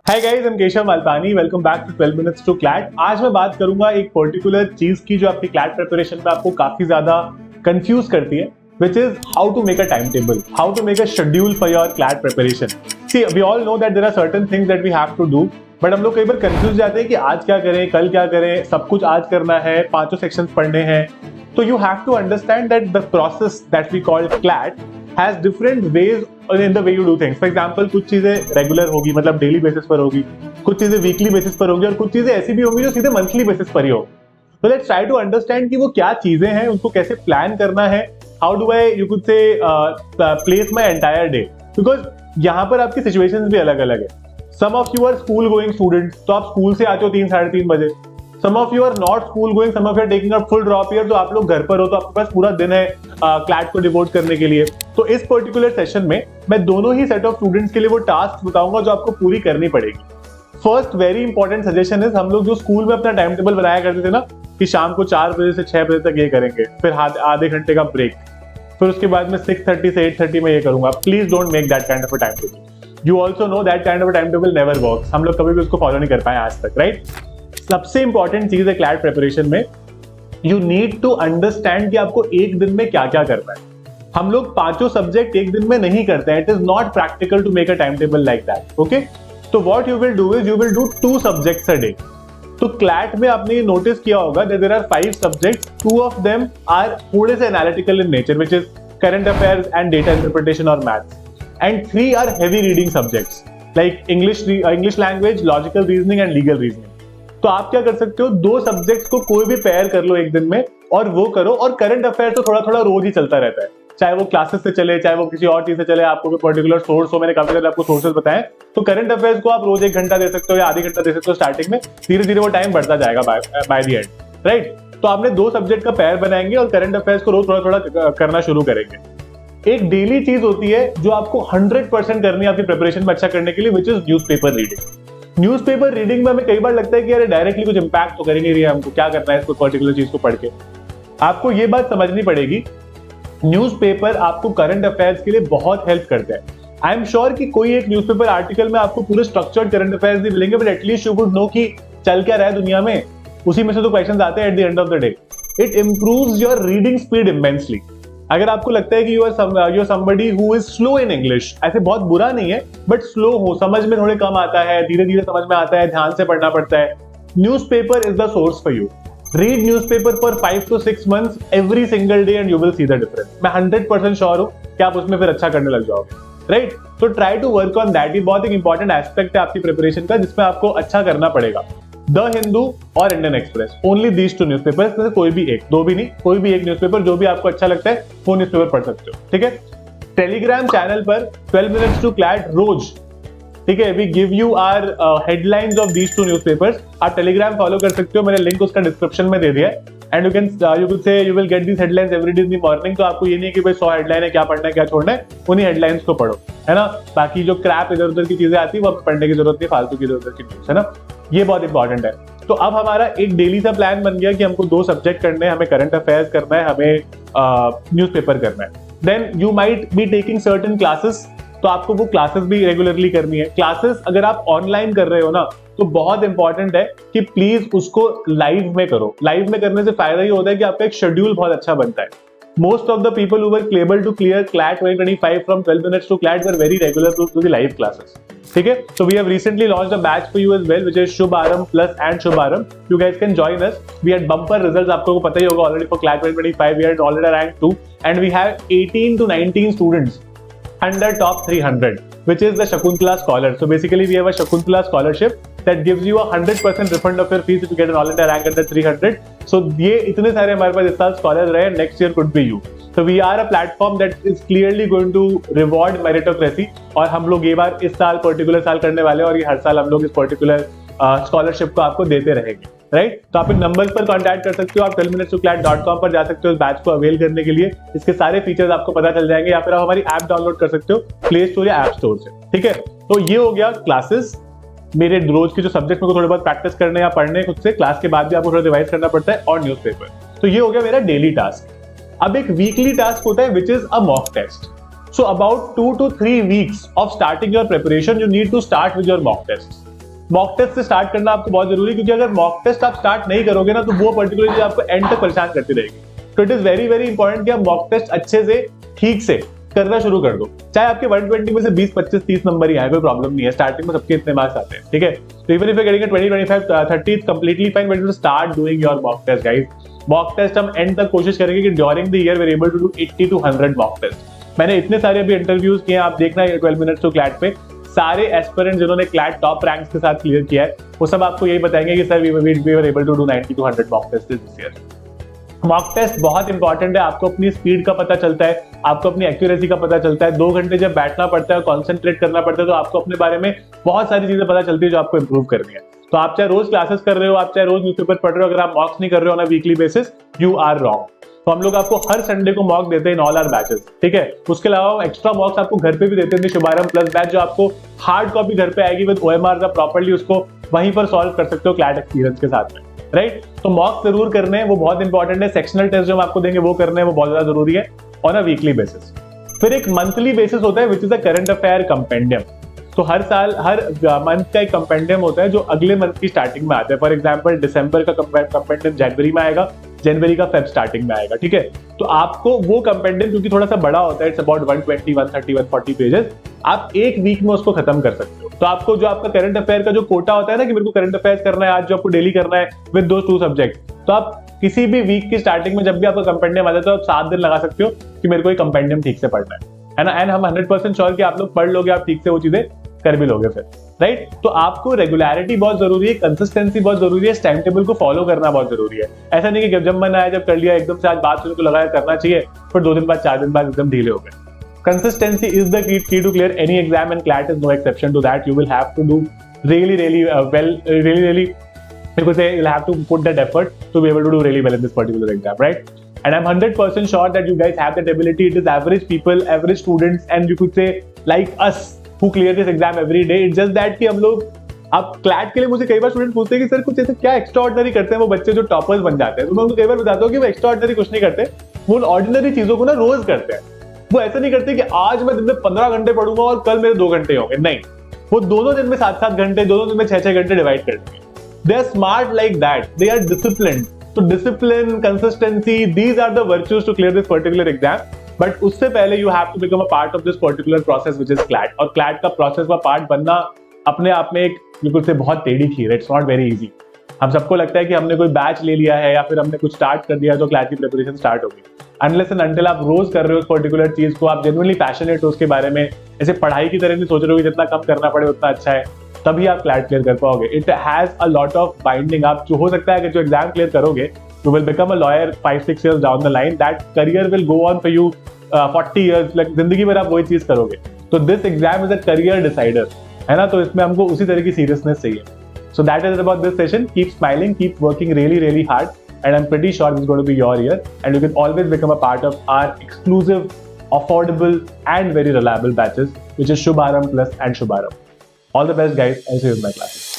Hi guys, I am Keshav Malpani. Welcome back to 12 minutes to CLAT. आज मैं बात करूंगा एक पर्टिकुलर चीज की जो आपकी क्लैट प्रिपरेशन में आपको काफी ज्यादा कंफ्यूज करती है, which is how to make a timetable, how to make a schedule for your CLAT preparation. See, we all know that there are certain things that we have to do, but हम लोग कई बार confuse जाते हैं कि आज क्या करें, कल क्या करें, सब कुछ आज करना है, पांचों सेक्शंस पढ़ने हैं। तो you have to understand that the process that we call CLAT has different ways in the way you do things. For example, कुछ चीजें रेगुलर होगी, मतलब डेली बेसिस पर होगी, कुछ चीजें वीकली बेसिस पर होगी और कुछ चीजें ऐसी भी होंगी जो सीधे मंथली बेसिस पर ही हो। So let's try to understand कि वो क्या चीजें हैं, उनको कैसे प्लान करना है। How do I, you could say, place my entire day? Because यहाँ पर आपकी सिचुएशंस भी अलग अलग है। Some of you are school going students, तो आप स्कूल से आते हो 3-3:30 बजे। Some of you are not school going, some of you are taking a full drop year, तो आप लोग घर पर हो, तो आपके पास पूरा दिन है क्लैट को डिवोट करने के लिए। तो इस पर्टिकुलर सेशन में मैं दोनों ही सेट ऑफ स्टूडेंट्स के लिए वो टास्क बताऊंगा जो आपको पूरी करनी पड़ेगी। फर्स्ट वेरी इंपॉर्टेंट सजेशन है, हम लोग जो स्कूल में अपना टाइम टेबल बनाया करते थे ना कि शाम को 4 बजे से 6 बजे तक ये करेंगे, फिर आधे घंटे का ब्रेक, फिर उसके बाद में 6:30 से 8:30 में ये करूंगा। Please don't make that kind of a time table. You also know that kind of a time table never works. हम लोग कभी भी उसको फॉलो नहीं कर पाए आज तक, राइट? सबसे इंपॉर्टेंट चीज है क्लैट प्रिपरेशन में, यू नीड टू अंडरस्टैंड कि आपको एक दिन में क्या क्या करना है। हम लोग पांचों सब्जेक्ट एक दिन में नहीं करते हैं। It is not practical to make a time table like that, okay? तो what you will do is you will do 2 subjects a day. तो क्लैट में आपने नोटिस किया होगा that there are 5 subjects, 2 of them are थोड़े से analytical in nature, which is current affairs and data interpretation और maths, and 3 are heavy reading subjects like English language, logical reasoning and legal reasoning. तो आप क्या कर सकते हो, 2 subjects को कोई भी पेयर कर लो एक दिन में और वो करो। और करंट अफेयर्स तो थोड़ा थोड़ा रोज ही चलता रहता है, चाहे वो क्लासेस से चले, चाहे वो किसी और चीज से चले, आपको कोई पर्टिकुलर सोर्स हो। मैंने काफी सारे आपको सोर्सेज बताए। तो करंट अफेयर्स को आप रोज 1 घंटा दे सकते हो या आधी घंटा दे सकते हो स्टार्टिंग में, धीरे धीरे वो टाइम बढ़ता जाएगा बाय द एंड, राइट? तो आपने 2 सब्जेक्ट का पेयर बनाएंगे और करंट अफेयर्स को रोज थोड़ा थोड़ा करना शुरू करेंगे। एक डेली चीज होती है जो आपको 100% करनी है आपकी प्रिपरेशन में अच्छा करने के लिए, which is newspaper reading. Newspaper reading में हमें कई बार लगता है कि यार डायरेक्टली कुछ इंपैक्ट तो कर ही नहीं रही है, हमको क्या करना है इसको पर्टिकुलर चीज को पढ़ के। आपको ये बात समझनी पड़ेगी, न्यूज़पेपर आपको करंट अफेयर्स के लिए बहुत हेल्प करता है। आई एम श्योर कि कोई एक न्यूज़पेपर आर्टिकल में आपको पूरे स्ट्रक्चर्ड करंट अफेयर्स नहीं मिलेंगे, but at least you would know कि चल क्या रहा है दुनिया में। उसी में से तो क्वेश्चंस आते हैं at the end of the day. It improves your reading speed immensely. अगर आपको लगता है कि you are somebody who is slow in English, ऐसे बहुत बुरा नहीं है, बट स्लो हो, समझ में थोड़े कम आता है, धीरे धीरे समझ में आता है, ध्यान से पढ़ना पड़ता है, newspaper is the source for you. Read newspaper for 5 to 6 months every single day and you will see the difference. मैं 100% श्योर हूं कि आप उसमें फिर अच्छा करने लग जाओगे, राइट? तो try to work on that. ये बहुत एक इंपॉर्टेंट एस्पेक्ट है आपकी प्रिपरेशन का, जिसमें आपको अच्छा करना पड़ेगा। द हिंदू और Indian express, only these 2 newspapers में से कोई भी एक, 2 भी नहीं, कोई भी एक न्यूज़पेपर जो भी आपको अच्छा लगता है वो न्यूज़पेपर पढ़ सकते हो, ठीक है? टेलीग्राम चैनल पर 12 मिनट्स टू क्लैट रोज, ठीक है, we give you are headlines of these 2 newspapers. आप टेलीग्राम फॉलो कर सकते हो, मैंने लिंक उसका डिस्क्रिप्शन में दे दिया है। And you could say you will get these headlines every day in the morning. तो आपको ये नहीं है कि भाई 100 हेडलाइन है, क्या पढ़ना है क्या छोड़ना है, उन्हीं हेडलाइंस को पढ़ो, है ना? बाकी जो क्रैप इधर उधर की चीजें आती है वो पढ़ने की जरूरत नहीं, फालतू की इधर उधर की न्यूज़, है ना? ये बहुत इंपॉर्टेंट है। तो अब हमारा एक डेली सा प्लान बन गया कि हमको 2 सब्जेक्ट करने हैं, हमें करंट अफेयर्स करना है, हमें न्यूज़पेपर करना है। Then you might be taking certain classes, तो आपको वो क्लासेस भी रेगुलरली करनी है। क्लासेस अगर आप ऑनलाइन कर रहे हो ना, तो बहुत इंपॉर्टेंट है कि प्लीज उसको लाइव में करो। लाइव में करने से फायदा ये होता है कि आपका एक शेड्यूल बहुत अच्छा बनता है। Most of the people who were able to clear CLAT 2025 from 12 minutes to CLAT were very regular to the live classes. ठीक है? So we have recently launched a batch for you as well, which is Shubh Aaram Plus and Shubh Aaram. You guys can join us. We had bumper results, आपको पता ही होगा already for CLAT 2025. We had already ranked 2, and we have 18 to 19 students under top 300, which is the Shakuntala Scholar. So basically, we have a Shakuntala scholarship that gives you 100% refund of your fees if you get an all India rank under 300. So ये इतने सारे हमारे पास इस साल scholar रहे, next year could be you. So we are a platform that is clearly going to reward meritocracy. और हम लोग ये बार इस साल पर्टिकुलर साल करने वाले हैं, और ये हर साल हम लोग इस पर्टिकुलर स्कॉलरशिप को आपको देते रहेंगे, राइट? तो आप इन नंबर्स पर कॉन्टैक्ट कर सकते हो, आप 12minutestoclat.com पर जा सकते हो इस बैच को अवेल करने के लिए। इसके सारे फीचर्स आपको पता चल जाएंगे, या फिर आप हमारी ऐप डाउनलोड कर सकते हो प्ले स्टोर या ऐप स्टोर से, ठीक है? तो ये हो गया क्लासेस। मेरे रोज के जो सब्जेक्ट में थोड़े बहुत प्रैक्टिस करने या पढ़ने खुद से, क्लास के बाद भी आपको थोड़ा रिवाइज करना पड़ता है, और न्यूज़पेपर। तो ये हो गया मेरा डेली टास्क। अब एक वीकली टास्क होता है, which is a mock test. So about 2 to 3 weeks of starting your preparation, you need to start with your mock tests. Mock test से स्टार्ट करना आपको बहुत जरूरी है, क्योंकि अगर मॉक टेस्ट आप स्टार्ट नहीं करोगे ना, तो वो पर्टिकुलर चीज आपको एंड तक परेशान करती रहेगी। तो it is very very important कि आप मॉक टेस्ट अच्छे से ठीक से करना शुरू कर दो। चाहे आपके 120 में से 20, 25, 30 नंबर ही आए, कोई प्रॉब्लम नहीं है, स्टार्टिंग में सबके इतने मार्क्स आते हैं, ठीक है। तो even if you getting 20, 25, 30 it's completely fine, but you start doing your mock test guys. Mock test हम एंड तक कोशिश करेंगे कि during the year we are able to do 80 to 100 mock test. मैंने इतने सारे अभी इंटरव्यूज किए हैं, आप देखना 12 मिनट्स टू क्लैट पे, सारे एस्पिरेंट्स जिन्होंने क्लैट टॉप रैंक्स के साथ क्लियर किया है, वो सब आपको यही बताएंगे कि sir we were able to do 90 to 100 mock test this year. Mock test बहुत इंपॉर्टेंट है, आपको अपनी स्पीड का पता चलता है, आपको अपनी एक्यूरेसी का पता चलता है। 2 घंटे जब बैठना पड़ता है, कॉन्सेंट्रेट करना पड़ता है, तो आपको अपने बारे में बहुत सारी चीजें पता चलती है जो आपको इंप्रूव करनी है। तो आप चाहे रोज क्लासेस कर रहे हो, आप चाहे रोज न्यूज़पेपर पढ़ रहे हो, अगर आप मॉक्स नहीं कर रहे हो on a weekly basis, you are wrong. तो हम लोग आपको हर संडे को मॉक देते हैं इन ऑल आवर बैचेस, ठीक है। उसके अलावा एक्स्ट्रा मॉक्स आपको घर पे भी देते हैं, शुभारंभ प्लस बैच, जो आपको हार्ड कॉपी घर पे आएगी विद OMR का, प्रॉपर्ली उसको वहीं पर सॉल्व कर सकते हो क्लैट एक्सपीरियंस के साथ में, राइट। तो मॉक जरूर करने हैं, वो बहुत इंपॉर्टेंट है। सेक्शनल टेस्ट जो हम आपको देंगे वो करने हैं, वो बहुत ज्यादा जरूरी है ऑन अ वीकली बेसिस। फिर एक मंथली बेसिस होता है which is a current affair compendium. तो हर साल हर मंथ का एक कंपेंडियम होता है जो अगले मंथ की स्टार्टिंग में आता है। फॉर एग्जांपल दिसंबर का कंपेंडियम जनवरी में आएगा, जनवरी का फेब स्टार्टिंग में आएगा, ठीक है। तो आपको वो कंपेंडियम, क्योंकि थोड़ा सा बड़ा होता है, इट्स अबाउट 120, 130, 140 पेजेस, आप एक वीक में उसको खत्म कर सकते हो। तो आपको जो आपका करंट अफेयर का जो कोटा होता है ना, कि मेरे को करंट अफेयर्स करना है आज, जो आपको डेली करना है विद दोस 2 सब्जेक्ट, तो आप किसी भी वीक की स्टार्टिंग में जब भी आपका कंपेंडियम आता है, तो आप 7 दिन लगा सकते हो कि मेरे को ये कंपेंडियम ठीक से पढ़ना है ना। एंड हम 100% श्योर कि आप लोग पढ़ लोगे, आप ठीक से वो चीजें कर भी लोगे फिर, राइट। तो आपको रेगुलरिटी बहुत जरूरी है, कंसिस्टेंसी बहुत जरूरी है, टाइम टेबल को फॉलो करना बहुत जरूरी है। ऐसा नहीं कि जब मन आया जब कर लिया, एकदम से आज बात सुनने को लगाया करना चाहिए, फिर 2 दिन बाद 4 दिन बाद एकदम ढीले हो गए। Consistency is the key to clear any exam, and CLAT is no exception to that. You will have to do really well, really you could say you'll have to put that effort to be able to do really well in this particular exam, right? And I'm 100% sure that you guys have that ability. It is average people, average students, and you could say like us who clear this exam every day. It's just that कि हम लोग अब CLAT के लिए मुझे कई बार student पूछते हैं कि सर कुछ ऐसे क्या एक्स्ट्रा ऑर्डिनरी करते हैं वो बच्चे जो टॉपर्स बन जाते हैं। तो मैं उनको कई बार बताता हूँ कि वो एक्स्ट्रा ऑर्डिनरी कुछ नहीं करते, वो ऑर्डिनरी चीजों को ना रोज करते हैं। वो ऐसा नहीं करते कि आज मैं दिन में 15 घंटे पढ़ूंगा और कल मेरे 2 घंटे होंगे, नहीं, वो दोनों दिन में 7-7 घंटे, दोनों दिन में 6-6 घंटे डिवाइड कर देंगे। They are smart like that, they are disciplined. तो discipline, consistency, these are the virtues to clear this particular exam. But उससे पहले you have to become a part of this particular process which is CLAT. और CLAT का process का part बनना अपने आप में एक बिल्कुल से बहुत टेढ़ी खीर है, इट्स नॉट वेरी इजी। हम सबको लगता है कि हमने कोई बैच ले लिया है या फिर हमने कुछ स्टार्ट कर दिया तो क्लैट की प्रिपरेशन स्टार्ट होगी। अनलेस एंड अनटिल आप रोज कर रहे हो उस पर्टिकुलर चीज को, आप जेन्युइनली पैशनेट हो उसके बारे में, ऐसे पढ़ाई की तरह नहीं सोच रहे हो कि जितना कम करना पड़े उतना अच्छा है, तभी आप क्लैट क्लियर कर पाओगे। It has a lot of binding. आप जो हो सकता है कि जो एग्जाम क्लियर करोगे, you will become a lawyer 5-6 years down the line, that career will go on for you 40 years, like जिंदगी भर आप वही चीज करोगे। तो this exam is a career decider, है ना। तो इसमें हमको उसी तरह की सीरियसनेस चाहिए। So that is about this session. Keep smiling, keep working really hard, and I'm pretty sure this is going to be your year, and you can always become a part of our exclusive, affordable, and very reliable batches, which is Shubharambh Plus and Shubharambh. All the best, guys. I'll see you in my classes.